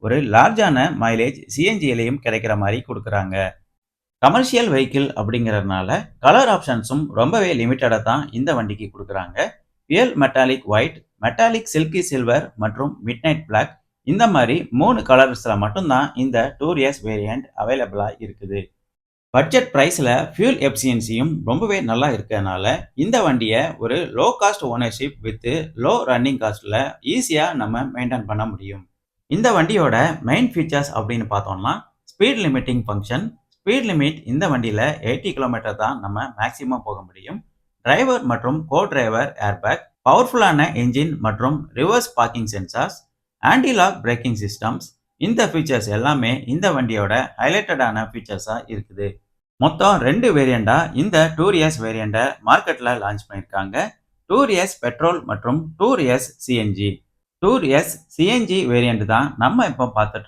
ஒரு லார்ஜான மைலேஜ் சிஎன்ஜிலையும் கிடைக்கிற மாதிரி கொடுக்குறாங்க. கமர்ஷியல் வெஹிக்கிள் அப்படிங்கிறதுனால கலர் ஆப்ஷன்ஸும் ரொம்பவே லிமிட்டடா தான் இந்த வண்டிக்கு கொடுக்குறாங்க. Pearl metallic white, metallic silky silver மற்றும் மிட்நைட் பிளாக் இந்த மாதிரி 3 கலர்ஸ்ல மட்டும்தான் இந்த டூரியஸ் வேரியன்ட் அவைலபிளா இருக்குது. பட்ஜெட் பிரைஸ்ல ஃபியூல் எஃபிஷியன்சியும் ரொம்பவே நல்லா இருக்கறனால இந்த வண்டியை ஒரு low cost ownership with low running காஸ்ட்ல ஈஸியா நம்ம மெயின்டைன் பண்ண முடியும். இந்த வண்டியோட மெயின் ஃபீச்சர்ஸ் அப்படின்னு பார்த்தோம்னா speed limiting function. Speed limit இந்த வண்டியில 80 கிலோமீட்டர் தான் நம்ம மேக்ஸிமம் போக முடியும். டிரைவர் மற்றும் கோ டிரைவர் ஏர்பேக், பவர்ஃபுல்லான என்ஜின் மற்றும் reverse parking sensors, anti lock braking systems இந்த ஃபீச்சர்ஸ் எல்லாமே இந்த வண்டியோட ஹைலைட்டடான ஃபீச்சர்ஸா இருக்குது. மொத்தம் 2 வேரியண்டா இந்த டூரியஸ் வேரியண்ட்டை மார்க்கெட்ல லான்ச் பண்ணியிருக்காங்க. டூரியஸ் பெட்ரோல் மற்றும் டூரியஸ் சிஎன்ஜி. டூரியஸ் சிஎன்ஜி வேரியண்ட் தான் நம்ம இப்போ பார்த்துட்டு